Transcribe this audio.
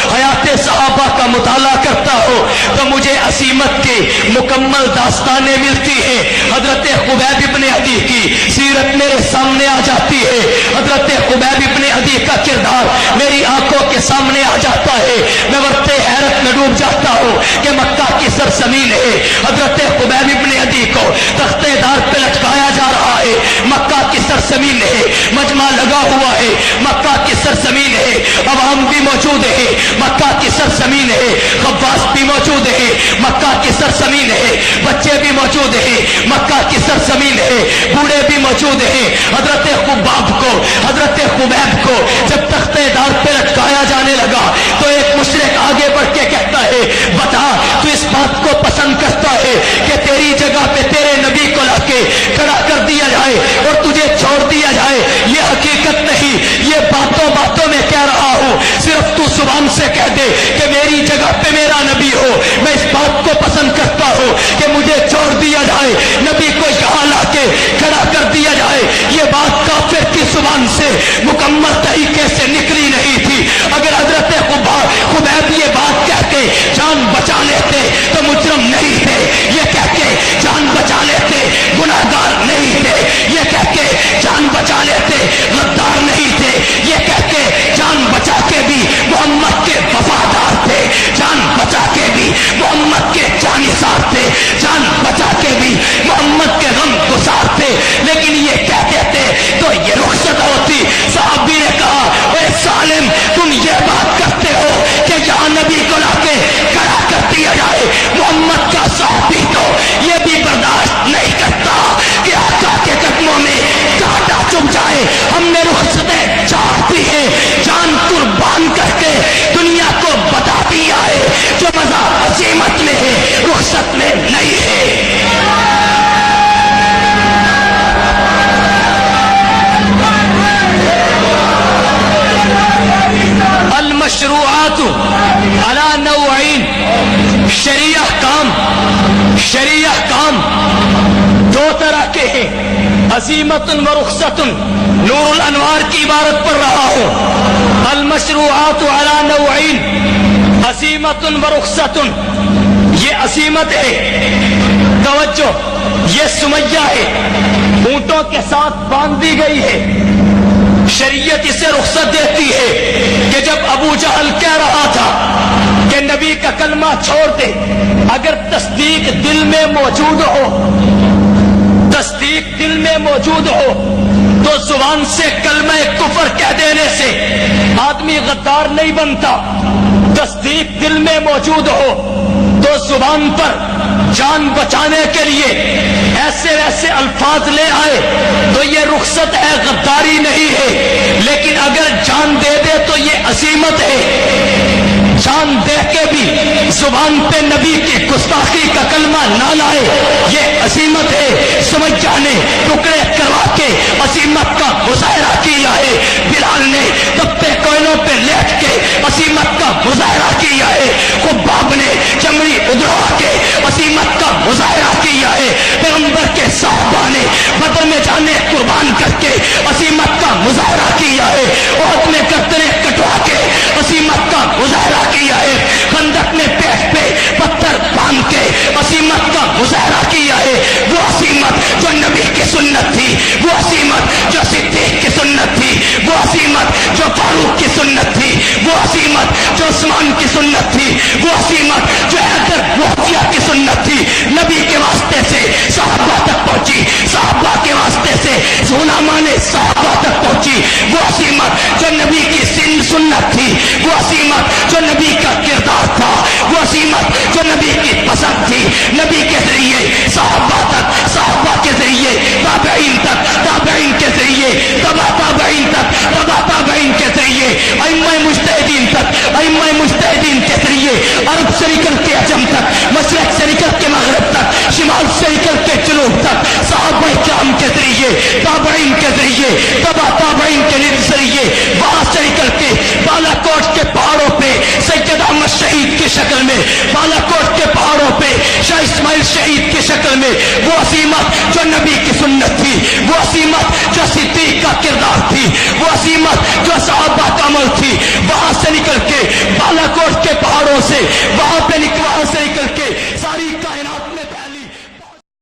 حیات صحابہ کا مطالعہ کرتا ہو تو مجھے عصیمت کی مکمل داستانیں ملتی ہیں. حضرت خبیب ابن عدی کی سیرت میرے سامنے آ جاتی ہے. حضرت خبیب ابن عدی کا کردار میری آنکھوں کے سامنے آ جاتا ہے. میں ورتے حیرت میں ڈوب جاتا ہوں کہ مکہ کی سرزمین ہے. حضرت خبیب ابن عدی کو تختے دار پہ لٹکایا جا رہا ہے. مکہ کی سرزمین ہے, مجمع لگا ہوا ہے. مکہ کی سرزمین ہے, عوام بھی موجود ہے. مکہ کی سرزمین ہے, خواص بھی موجود ہے. مکہ کی سرزمین ہے, بچے بھی موجود ہیں. مکہ کی سرزمین ہے, بوڑھے بھی موجود ہیں. حضرت خبیب کو جب تختے دار پہ لٹکایا جانے لگا تو ایک مشرک آگے بڑھ کے کہتا ہے, بتا تو اس بات کو پسند کرتا ہے کہ تیری جگہ پہ تیرے نبی کو لا کے کھڑا کر دیا جائے اور تجھے چھوڑ دیا جائے؟ یہ حقیقت نہیں, یہ باتوں باتوں میں کہہ رہا ہوں. صرف تو زبان سے کہہ دے کہ میری جگہ پہ میرا نبی ہو. میں اس بات کو پسند کرتا ہوں کہ مجھے چھوڑ دیا جائے, نبی کو یہاں لا کے کھڑا کر دیا جائے. یہ بات کافر کی زبان سے مکمل طریقے سے نکلی نہیں تھی. اگر حضرت خبیب یہ بات کہہ کے جان بچا لیتے تو مجرم نہیں تھے. یہ کہہ کے جان بچا لیتے گناہگار نہیں تھے. یہ کہہ کے جان بچا لیتے غدار نہیں تھے. یہ کہہ کے جان بچا کے بھی محمد کے وفادار تھے. جان بچا کے بھی محمد کے جانثار تھے. جان بچا کے بھی محمد کے غم گسار تھے. لیکن یہ کہہ دیتے تو یہ رخصت ہوتی. صحابی نے کہا, اے سالم تم یہ بات کرتے ہو کہ جہاں نبی کو لا کے کھڑا کر دیا جائے. محمد کا صحابی تو یہ بھی برداشت نہیں کرتا کہ آقا کے قدموں میں کانٹا چبھ جائے. ہم نے رخصتیں چاہتی ہیں, جان قربان کر کے دنیا کو بتا دیا ہے جو مزہ عزیمت میں ہے رخصت میں نہیں ہے. المشروعات على نوعین, شرعی احکام دو طرح کے ہیں. عزیمت و رخصت. نور الانوار کی عبارت پڑھ رہا ہوں. المشروعات على نوعین, عزیمت و رخصت. یہ عزیمت ہے, توجہ, یہ سمیہ ہے, اونٹوں کے ساتھ باندھی گئی ہے. شریعت اسے رخصت دیتی ہے کہ جب ابو جہل کہہ رہا تھا کہ نبی کا کلمہ چھوڑ دے, اگر تصدیق دل میں موجود ہو تو زبان سے کلمہ کفر کہہ دینے سے آدمی غدار نہیں بنتا. تصدیق دل میں موجود ہو تو زبان پر جان بچانے کے لیے ایسے ویسے الفاظ لے آئے تو یہ رخصت ہے, غداری نہیں ہے. لیکن اگر جان دے دے تو یہ عزیمت ہے. جان دے کے بھی زبان پہ نبی کی گستاخی کا کلمہ نہ لائے, یہ عزیمت ہے. سمجھا نے ٹکڑے کروا کے عزیمت کا مظاہرہ کیا ہے. بلال نے تپے کوئلوں پہ لیٹ کے عزیمت کا مظاہرہ کیا ہے. خباب نے چمڑی ادھروا کے عزیمت کا مظاہرہ کیا ہے. پیغمبر کے صحابہ نے بدر میں جانے قربان کر کے عزیمت کا مظاہرہ کیا ہے. احد میں گردنیں کٹوا کے عزیمت کا مظاہرہ کیا ہے. خندق میں پیٹ پہ پتھر باندھ کے عزیمت کا مظاہرہ کیا ہے. وہ عزیمت جو نبی کی سنت تھی, وہ عزیمت جو صدیق کی سنت تھی, وہ عزیمت جو فاروق کی سنت تھی, وہ عزیمت جو عثمان کی سنت تھی, وہ عزیمت جو حیدر معاویہ کی سنت تھی, نبی کے واسطے سے صحابہ تک پہنچی. صحابہ کے واسطے سے علماء نے صحابہ تک پہنچی. وہ عزیمت جو نبی کی سنت تھی, وہ عزیمت جو نبی کا کردار تھا, وہ عزیمت جو نبی کی پسند تھی. نبی کے ذریعے صحابہ تک, صحابہ کے ذریعے تابعین تک, تابعین کے ذریعے تبع تابعین تک, تبع تابعین کے ذریعے ائمہ مجتہدین تک, ائمہ مجتہدین کے ذریعے عرب سے نکل کے عجم تک, مشرق سے نکل کے مغرب تک, شمال سے نکل کے جنوب تک, صحابہ کرام کے ذریعے, تابعین کے ذریعے, تبع تابعین کے ذریعے, وہاں سے نکل کے بالا کوٹ کے پہاڑوں پہ سید احمد شہید کی شکل میں, بالا کوٹ کے پہاڑوں پہ شاہ اسماعیل شہید کی شکل میں, وہ عزیمت جو نبی کی سنت تھی, وہ عزیمت جو صدیق کا کردار تھی, وہ عزیمت جو صحابہ کا عمل تھی, وہاں سے نکل کے